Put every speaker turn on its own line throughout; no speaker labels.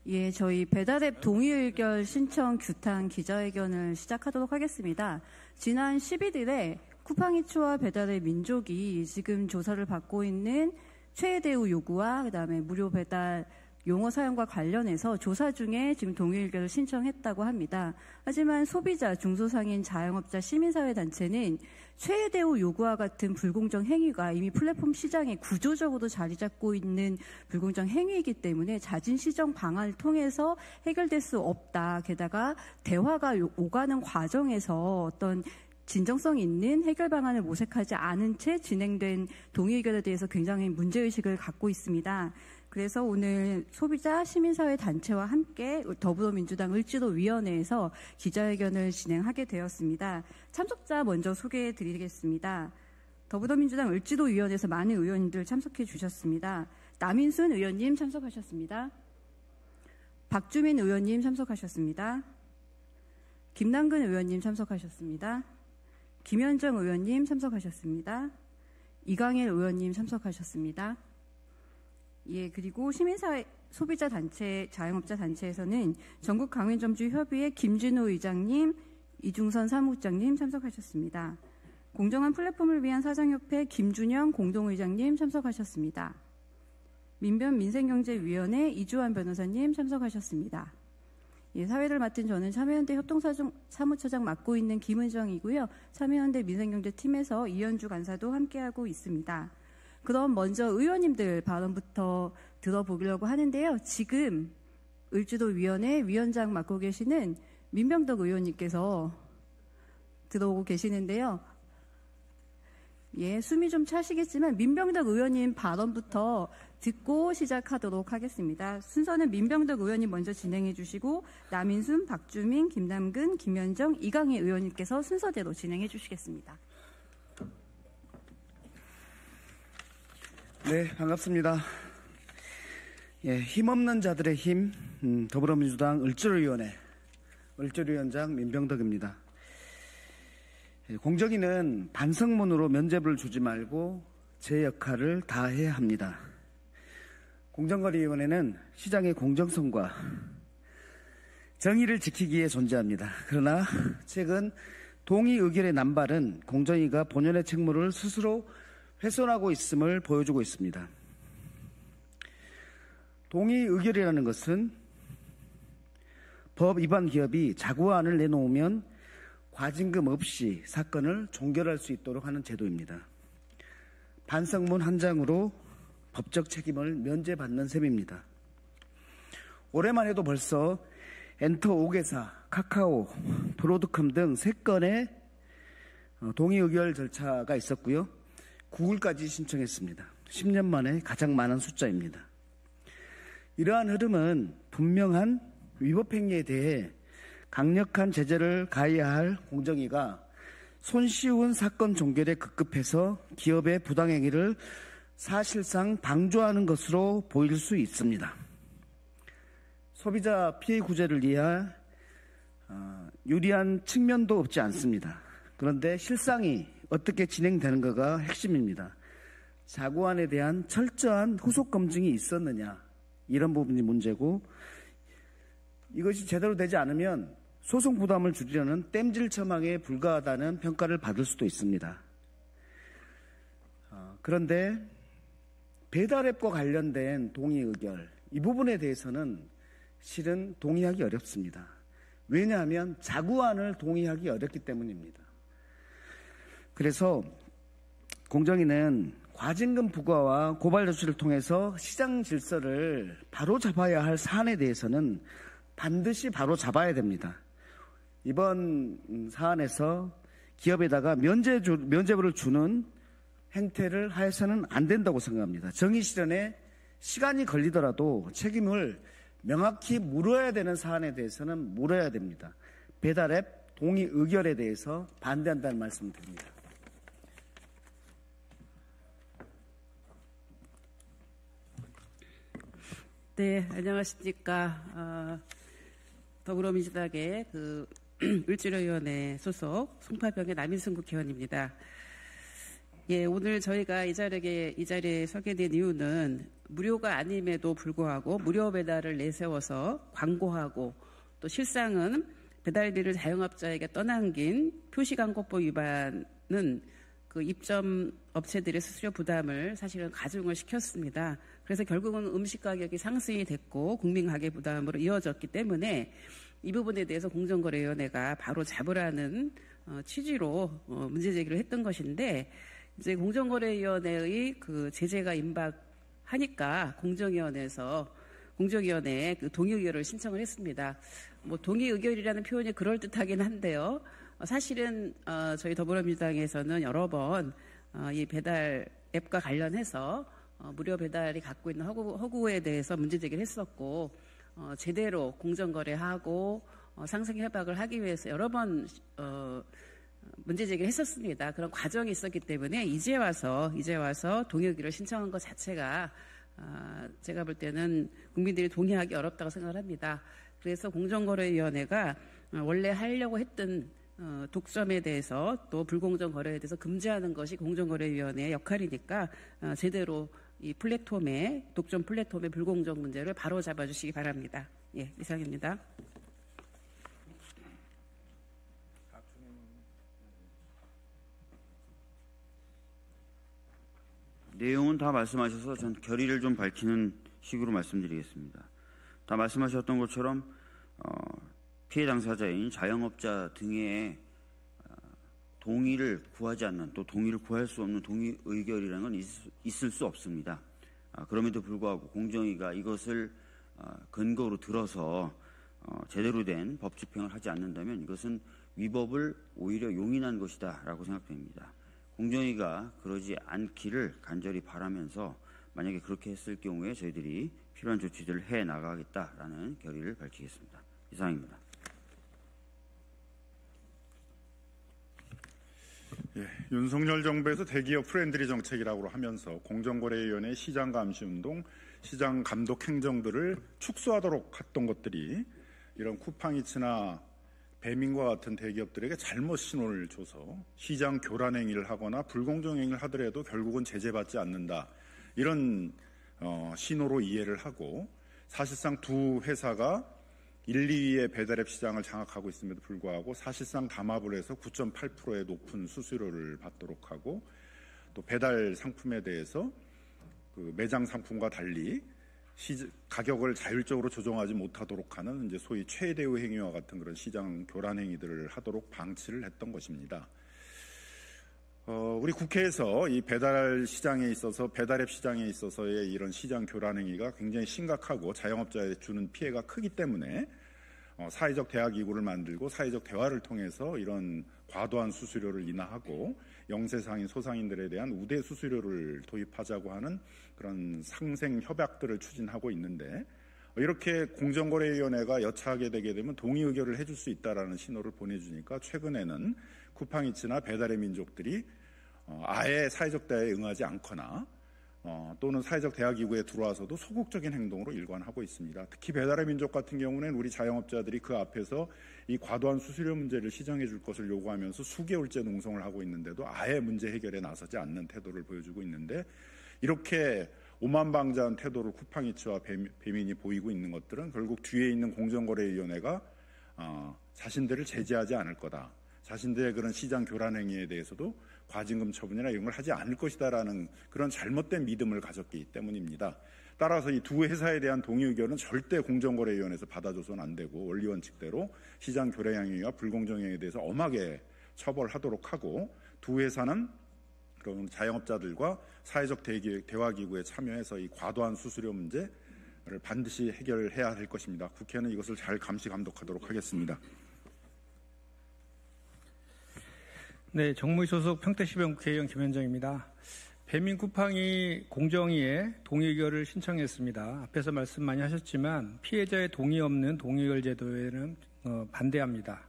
예, 저희 배달앱 동의 의결 신청 규탄 기자회견을 시작하도록 하겠습니다. 지난 11일에 쿠팡이츠와 배달앱 민족이 지금 조사를 받고 있는 최대우 요구와 그다음에 무료 배달 용어 사용과 관련해서 조사 중에 지금 동의 의결을 신청했다고 합니다. 하지만 소비자, 중소상인, 자영업자, 시민사회단체는 최대우 요구와 같은 불공정 행위가 이미 플랫폼 시장에 구조적으로 자리 잡고 있는 불공정 행위이기 때문에 자진 시정 방안을 통해서 해결될 수 없다. 게다가 대화가 오가는 과정에서 어떤 진정성 있는 해결 방안을 모색하지 않은 채 진행된 동의 의결에 대해서 굉장히 문제의식을 갖고 있습니다. 그래서 오늘 소비자 시민사회 단체와 함께 더불어민주당 을지로위원회에서 기자회견을 진행하게 되었습니다. 참석자 먼저 소개해 드리겠습니다. 더불어민주당 을지로위원회에서 많은 의원님들 참석해 주셨습니다. 남인순 의원님 참석하셨습니다. 박주민 의원님 참석하셨습니다. 김남근 의원님 참석하셨습니다. 김현정 의원님 참석하셨습니다. 이강일 의원님 참석하셨습니다. 예, 그리고 시민사회 소비자 단체, 자영업자 단체에서는 전국 가맹점주 협의회 김진호 의장님, 이중선 사무국장님 참석하셨습니다. 공정한 플랫폼을 위한 사장협회 김준영 공동의장님 참석하셨습니다. 민변 민생경제위원회 이주환 변호사님 참석하셨습니다. 예, 사회를 맡은 저는 참여연대 협동사무처장 맡고 있는 김은정이고요. 참여연대 민생경제팀에서 이현주 간사도 함께하고 있습니다. 그럼 먼저 의원님들 발언부터 들어보려고 하는데요. 지금 을지로위원회 위원장 맡고 계시는 민병덕 의원님께서 들어오고 계시는데요. 예, 숨이 좀 차시겠지만 민병덕 의원님 발언부터 듣고 시작하도록 하겠습니다. 순서는 민병덕 의원님 먼저 진행해 주시고 남인순, 박주민, 김남근, 김현정, 이강희 의원님께서 순서대로 진행해 주시겠습니다.
네, 반갑습니다. 예, 힘없는 자들의 힘, 더불어민주당 을지로위원회, 을지로위원장 민병덕입니다. 예, 공정위는 반성문으로 면죄부를 주지 말고 제 역할을 다해야 합니다. 공정거래위원회는 시장의 공정성과 정의를 지키기 위해 존재합니다. 그러나 최근 동의 의결의 남발은 공정위가 본연의 책무를 스스로 훼손하고 있음을 보여주고 있습니다. 동의 의결이라는 것은 법 위반 기업이 자구안을 내놓으면 과징금 없이 사건을 종결할 수 있도록 하는 제도입니다. 반성문 한 장으로 법적 책임을 면제받는 셈입니다. 올해만 해도 벌써 엔터 5개사, 카카오, 브로드컴 등 3건의 동의 의결 절차가 있었고요. 구글까지 신청했습니다. 10년 만에 가장 많은 숫자입니다. 이러한 흐름은 분명한 위법 행위에 대해 강력한 제재를 가해야 할 공정위가 손쉬운 사건 종결에 급급해서 기업의 부당행위를 사실상 방조하는 것으로 보일 수 있습니다. 소비자 피해 구제를 위한 유리한 측면도 없지 않습니다. 그런데 실상이 어떻게 진행되는가가 핵심입니다. 자구안에 대한 철저한 후속 검증이 있었느냐, 이런 부분이 문제고, 이것이 제대로 되지 않으면 소송 부담을 줄이려는 땜질 처방에 불과하다는 평가를 받을 수도 있습니다. 그런데 배달앱과 관련된 동의 의결, 이 부분에 대해서는 실은 동의하기 어렵습니다. 왜냐하면 자구안을 동의하기 어렵기 때문입니다. 그래서 공정위는 과징금 부과와 고발 조치를 통해서 시장 질서를 바로잡아야 할 사안에 대해서는 반드시 바로잡아야 됩니다. 이번 사안에서 기업에다가 면죄부를 주는 행태를 해서는 안 된다고 생각합니다. 정의 실현에 시간이 걸리더라도 책임을 명확히 물어야 되는 사안에 대해서는 물어야 됩니다. 배달앱 동의 의결에 대해서 반대한다는 말씀을 드립니다.
네, 안녕하십니까. 더불어민주당의 을지로위원회 소속 송파병의 남인순 국회의원입니다. 예, 오늘 저희가 이 자리에 서게 된 이유는 무료가 아님에도 불구하고 무료 배달을 내세워서 광고하고 또 실상은 배달비를 자영업자에게 떠넘긴 표시광고법 위반은 그 입점 업체들의 수수료 부담을 사실은 가중을 시켰습니다. 그래서 결국은 음식 가격이 상승이 됐고 국민 가계 부담으로 이어졌기 때문에 이 부분에 대해서 공정거래위원회가 바로 잡으라는 취지로 문제 제기를 했던 것인데, 이제 공정거래위원회의 그 제재가 임박하니까 공정위원회에 그 동의 의결을 신청을 했습니다. 뭐 동의 의결이라는 표현이 그럴 듯하긴 한데요. 사실은 저희 더불어민주당에서는 여러 번 이 배달 앱과 관련해서 무료 배달이 갖고 있는 허구에 대해서 문제 제기를 했었고, 제대로 공정거래하고 상생 협약을 하기 위해서 여러 번 문제 제기를 했었습니다. 그런 과정이 있었기 때문에 이제 와서 동의 의결을 신청한 것 자체가 제가 볼 때는 국민들이 동의하기 어렵다고 생각을 합니다. 그래서 공정거래위원회가 원래 하려고 했던 독점에 대해서 또 불공정 거래에 대해서 금지하는 것이 공정거래위원회의 역할이니까 제대로 이 독점 플랫폼의 불공정 문제를 바로 잡아주시기 바랍니다. 예, 이상입니다.
내용은 다 말씀하셔서 전 결의를 좀 밝히는 식으로 말씀드리겠습니다. 다 말씀하셨던 것처럼 피해 당사자인 자영업자 등의 동의를 구하지 않는, 또 동의를 구할 수 없는 동의 의결이라는 건 있을 수 없습니다. 그럼에도 불구하고 공정위가 이것을 근거로 들어서 제대로 된 법 집행을 하지 않는다면 이것은 위법을 오히려 용인한 것이다 라고 생각됩니다. 공정위가 그러지 않기를 간절히 바라면서 만약에 그렇게 했을 경우에 저희들이 필요한 조치들을 해 나가겠다라는 결의를 밝히겠습니다. 이상입니다.
예, 윤석열 정부에서 대기업 프렌들리 정책이라고 하면서 공정거래위원회 시장감시운동, 시장감독 행정들을 축소하도록 했던 것들이 이런 쿠팡이츠나 배민과 같은 대기업들에게 잘못 신호를 줘서 시장 교란 행위를 하거나 불공정 행위를 하더라도 결국은 제재받지 않는다, 이런 신호로 이해를 하고, 사실상 두 회사가 1, 2위의 배달앱 시장을 장악하고 있음에도 불구하고 사실상 담합을 해서 9.8%의 높은 수수료를 받도록 하고, 또 배달 상품에 대해서 그 매장 상품과 달리 가격을 자율적으로 조정하지 못하도록 하는 이제 소위 최대우 행위와 같은 그런 시장 교란 행위들을 하도록 방치를 했던 것입니다. 우리 국회에서 이 배달 시장에 있어서, 배달앱 시장에 있어서의 이런 시장 교란 행위가 굉장히 심각하고 자영업자에 주는 피해가 크기 때문에 사회적 대화 기구를 만들고 사회적 대화를 통해서 이런 과도한 수수료를 인하하고 영세상인 소상인들에 대한 우대 수수료를 도입하자고 하는 그런 상생 협약들을 추진하고 있는데, 이렇게 공정거래위원회가 여차하게 되게 되면 동의 의결을 해줄 수 있다라는 신호를 보내주니까 최근에는 쿠팡이츠나 배달의 민족들이 아예 사회적 대화에 응하지 않거나 또는 사회적 대화 기구에 들어와서도 소극적인 행동으로 일관하고 있습니다. 특히 배달의 민족 같은 경우는 우리 자영업자들이 그 앞에서 이 과도한 수수료 문제를 시정해 줄 것을 요구하면서 수개월째 농성을 하고 있는데도 아예 문제 해결에 나서지 않는 태도를 보여주고 있는데, 이렇게 오만방자한 태도를 쿠팡이츠와 배민이 보이고 있는 것들은 결국 뒤에 있는 공정거래위원회가 자신들을 제재하지 않을 거다, 자신들의 그런 시장 교란 행위에 대해서도 과징금 처분이나 이런 걸 하지 않을 것이다라는 그런 잘못된 믿음을 가졌기 때문입니다. 따라서 이 두 회사에 대한 동의 의결은 절대 공정거래위원회에서 받아줘서는 안 되고, 원리원칙대로 시장 교란 행위와 불공정 행위에 대해서 엄하게 처벌하도록 하고, 두 회사는 그런 자영업자들과 사회적 대화기구에 참여해서 이 과도한 수수료 문제를 반드시 해결해야 할 것입니다. 국회는 이것을 잘 감시 감독하도록 하겠습니다.
네, 정무위 소속 평택시병 국회의원 김현정입니다. 배민 쿠팡이 공정위에 동의 의결을 신청했습니다. 앞에서 말씀 많이 하셨지만 피해자의 동의 없는 동의 의결 제도에는 반대합니다.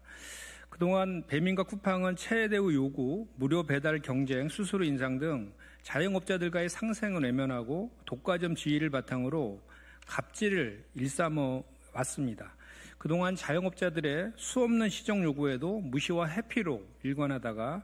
그동안 배민과 쿠팡은 최대우 요구, 무료 배달 경쟁, 수수료 인상 등 자영업자들과의 상생을 외면하고 독과점 지위를 바탕으로 갑질을 일삼아 왔습니다. 그동안 자영업자들의 수없는 시정 요구에도 무시와 회피로 일관하다가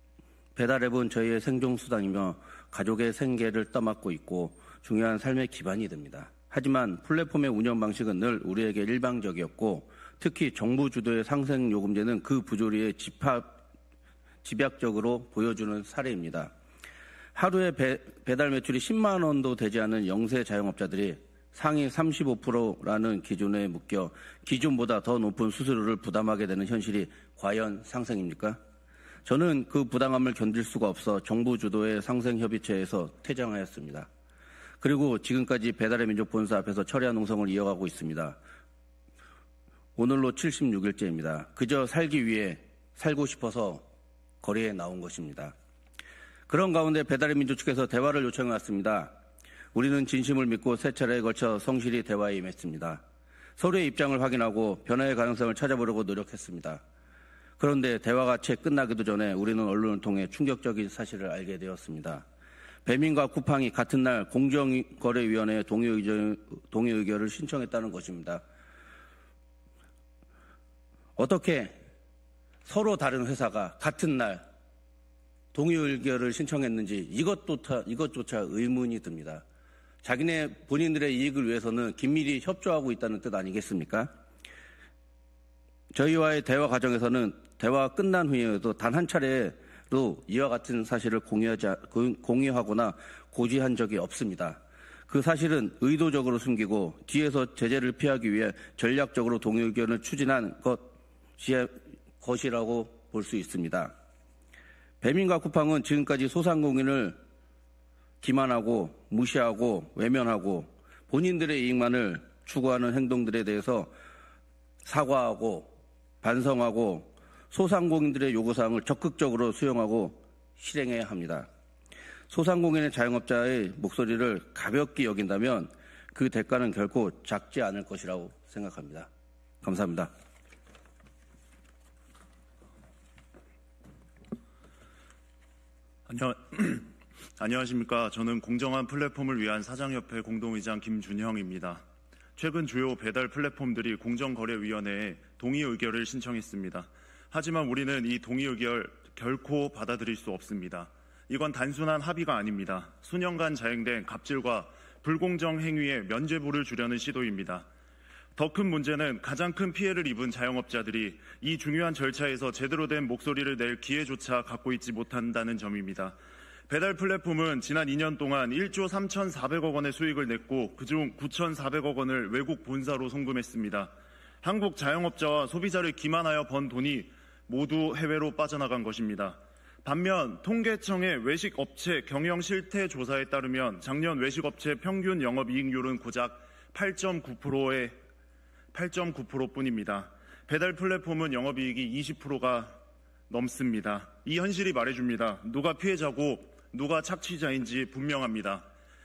배달앱은 저희의 생존수단이며 가족의 생계를 떠맡고 있고 중요한 삶의 기반이 됩니다. 하지만 플랫폼의 운영 방식은 늘 우리에게 일방적이었고 특히 정부 주도의 상생요금제는 그 부조리의 집약적으로 보여주는 사례입니다. 하루에 배달 매출이 10만 원도 되지 않은 영세 자영업자들이 상위 35%라는 기준에 묶여 기준보다 더 높은 수수료를 부담하게 되는 현실이 과연 상생입니까? 저는 그 부당함을 견딜 수가 없어 정부 주도의 상생협의체에서 퇴장하였습니다. 그리고 지금까지 배달의 민족 본사 앞에서 철야 농성을 이어가고 있습니다. 오늘로 76일째입니다. 그저 살기 위해 살고 싶어서 거리에 나온 것입니다. 그런 가운데 배달의 민족 측에서 대화를 요청해 왔습니다. 우리는 진심을 믿고 세 차례에 걸쳐 성실히 대화에 임했습니다. 서로의 입장을 확인하고 변화의 가능성을 찾아보려고 노력했습니다. 그런데 대화가 채 끝나기도 전에 우리는 언론을 통해 충격적인 사실을 알게 되었습니다. 배민과 쿠팡이 같은 날 공정거래위원회에 동의 의결을 신청했다는 것입니다. 어떻게 서로 다른 회사가 같은 날 동의 의결을 신청했는지 이것조차 의문이 듭니다. 자기네 본인들의 이익을 위해서는 긴밀히 협조하고 있다는 뜻 아니겠습니까? 저희와의 대화 과정에서는 대화가 끝난 후에도 단 한 차례로 이와 같은 사실을 공유하거나 고지한 적이 없습니다. 그 사실은 의도적으로 숨기고 뒤에서 제재를 피하기 위해 전략적으로 동의 의견을 추진한 것이라고 볼 수 있습니다. 배민과 쿠팡은 지금까지 소상공인을 기만하고 무시하고 외면하고 본인들의 이익만을 추구하는 행동들에 대해서 사과하고 반성하고 소상공인들의 요구사항을 적극적으로 수용하고 실행해야 합니다. 소상공인의 자영업자의 목소리를 가볍게 여긴다면 그 대가는 결코 작지 않을 것이라고 생각합니다. 감사합니다.
안녕하십니까. 저는 공정한 플랫폼을 위한 사장협회 공동의장 김준형입니다. 최근 주요 배달 플랫폼들이 공정거래위원회에 동의 의결을 신청했습니다. 하지만 우리는 이 동의 의결 결코 받아들일 수 없습니다. 이건 단순한 합의가 아닙니다. 수년간 자행된 갑질과 불공정 행위에 면죄부를 주려는 시도입니다. 더 큰 문제는 가장 큰 피해를 입은 자영업자들이 이 중요한 절차에서 제대로 된 목소리를 낼 기회조차 갖고 있지 못한다는 점입니다. 배달 플랫폼은 지난 2년 동안 1조 3,400억 원의 수익을 냈고 그중 9,400억 원을 외국 본사로 송금했습니다. 한국 자영업자와 소비자를 기만하여 번 돈이 모두 해외로 빠져나간 것입니다. 반면 통계청의 외식업체 경영 실태 조사에 따르면 작년 외식업체 평균 영업이익률은 고작 8.9%뿐입니다. 배달 플랫폼은 영업이익이 20%가 넘습니다. 이 현실이 말해줍니다. 누가 피해자고 누가 착취자인지 분명합니다.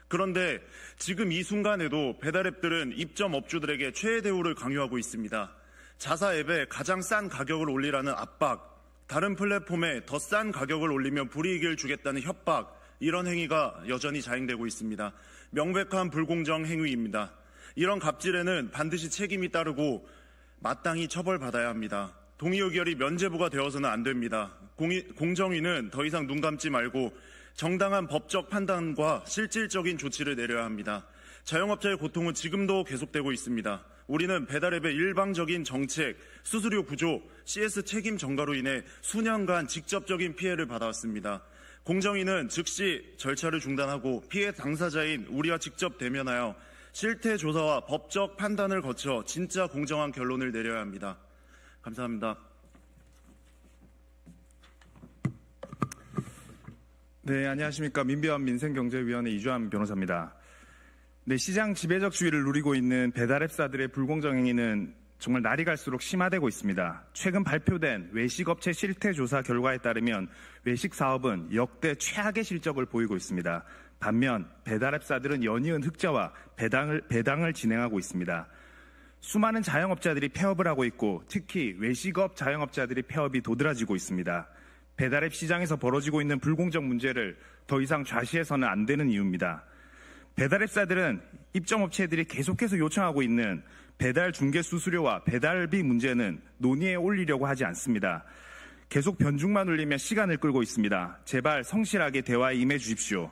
그런데 지금 이 순간에도 배달앱들은 입점 업주들에게 최애 대우를 강요하고 있습니다. 자사 앱에 가장 싼 가격을 올리라는 압박, 다른 플랫폼에 더 싼 가격을 올리면 불이익을 주겠다는 협박, 이런 행위가 여전히 자행되고 있습니다. 명백한 불공정 행위입니다. 이런 갑질에는 반드시 책임이 따르고 마땅히 처벌받아야 합니다. 동의 의결이 면죄부가 되어서는 안 됩니다. 공정위는 더 이상 눈 감지 말고 정당한 법적 판단과 실질적인 조치를 내려야 합니다. 자영업자의 고통은 지금도 계속되고 있습니다. 우리는 배달앱의 일방적인 정책, 수수료 구조, CS 책임 전가로 인해 수년간 직접적인 피해를 받아왔습니다. 공정위는 즉시 절차를 중단하고 피해 당사자인 우리와 직접 대면하여 실태 조사와 법적 판단을 거쳐 진짜 공정한 결론을 내려야 합니다. 감사합니다.
네, 안녕하십니까. 민변 민생경제위원회 이주환 변호사입니다. 네, 시장 지배적주의를 누리고 있는 배달앱사들의 불공정 행위는 정말 날이 갈수록 심화되고 있습니다. 최근 발표된 외식업체 실태조사 결과에 따르면 외식사업은 역대 최악의 실적을 보이고 있습니다. 반면 배달앱사들은 연이은 흑자와 배당을 진행하고 있습니다. 수많은 자영업자들이 폐업을 하고 있고 특히 외식업 자영업자들이 폐업이 도드라지고 있습니다. 배달앱 시장에서 벌어지고 있는 불공정 문제를 더 이상 좌시해서는 안 되는 이유입니다. 배달앱사들은 입점업체들이 계속해서 요청하고 있는 배달 중개 수수료와 배달비 문제는 논의에 올리려고 하지 않습니다. 계속 변죽만 울리며 시간을 끌고 있습니다. 제발 성실하게 대화에 임해 주십시오.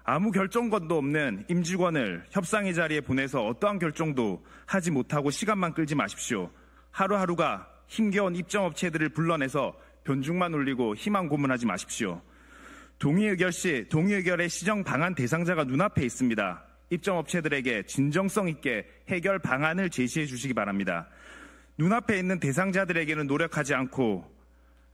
아무 결정권도 없는 임직원을 협상의 자리에 보내서 어떠한 결정도 하지 못하고 시간만 끌지 마십시오. 하루하루가 힘겨운 입점업체들을 불러내서 변죽만 울리고 희망 고문하지 마십시오. 동의의결 시 동의의결의 시정 방안 대상자가 눈앞에 있습니다. 입점업체들에게 진정성 있게 해결 방안을 제시해 주시기 바랍니다. 눈앞에 있는 대상자들에게는 노력하지 않고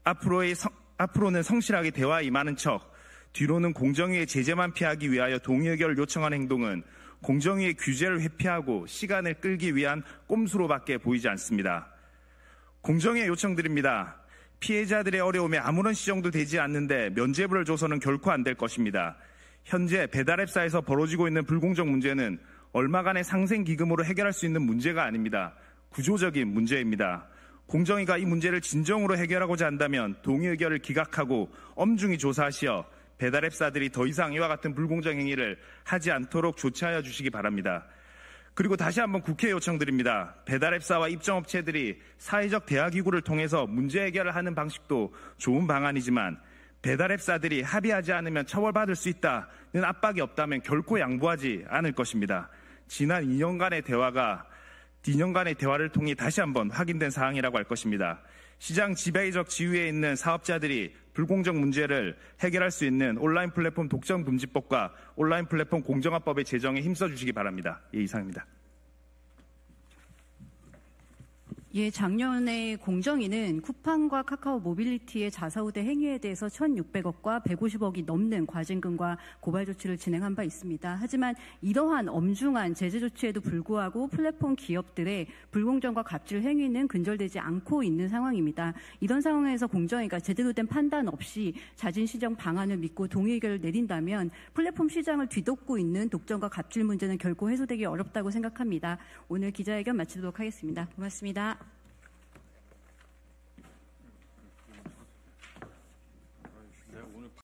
앞으로는 성실하게 대화에 임하는 척, 뒤로는 공정위의 제재만 피하기 위하여 동의의결을 요청하는 행동은 공정위의 규제를 회피하고 시간을 끌기 위한 꼼수로밖에 보이지 않습니다. 공정위에 요청드립니다. 피해자들의 어려움에 아무런 시정도 되지 않는데 면죄부를 줘서는 결코 안 될 것입니다. 현재 배달앱사에서 벌어지고 있는 불공정 문제는 얼마간의 상생기금으로 해결할 수 있는 문제가 아닙니다. 구조적인 문제입니다. 공정위가 이 문제를 진정으로 해결하고자 한다면 동의의결을 기각하고 엄중히 조사하시어 배달앱사들이 더 이상 이와 같은 불공정 행위를 하지 않도록 조치하여 주시기 바랍니다. 그리고 다시 한번 국회에 요청드립니다. 배달앱사와 입점업체들이 사회적 대화기구를 통해서 문제 해결을 하는 방식도 좋은 방안이지만 배달앱사들이 합의하지 않으면 처벌받을 수 있다는 압박이 없다면 결코 양보하지 않을 것입니다. 지난 2년간의 대화를 통해 다시 한번 확인된 사항이라고 할 것입니다. 시장 지배적 지위에 있는 사업자들이 불공정 문제를 해결할 수 있는 온라인 플랫폼 독점금지법과 온라인 플랫폼 공정화법의 제정에 힘써주시기 바랍니다. 이상입니다.
예, 작년에 공정위는 쿠팡과 카카오 모빌리티의 자사우대 행위에 대해서 1,600억과 150억이 넘는 과징금과 고발 조치를 진행한 바 있습니다. 하지만 이러한 엄중한 제재 조치에도 불구하고 플랫폼 기업들의 불공정과 갑질 행위는 근절되지 않고 있는 상황입니다. 이런 상황에서 공정위가 제대로 된 판단 없이 자진 시정 방안을 믿고 동의의결을 내린다면 플랫폼 시장을 뒤덮고 있는 독점과 갑질 문제는 결코 해소되기 어렵다고 생각합니다. 오늘 기자회견 마치도록 하겠습니다. 고맙습니다.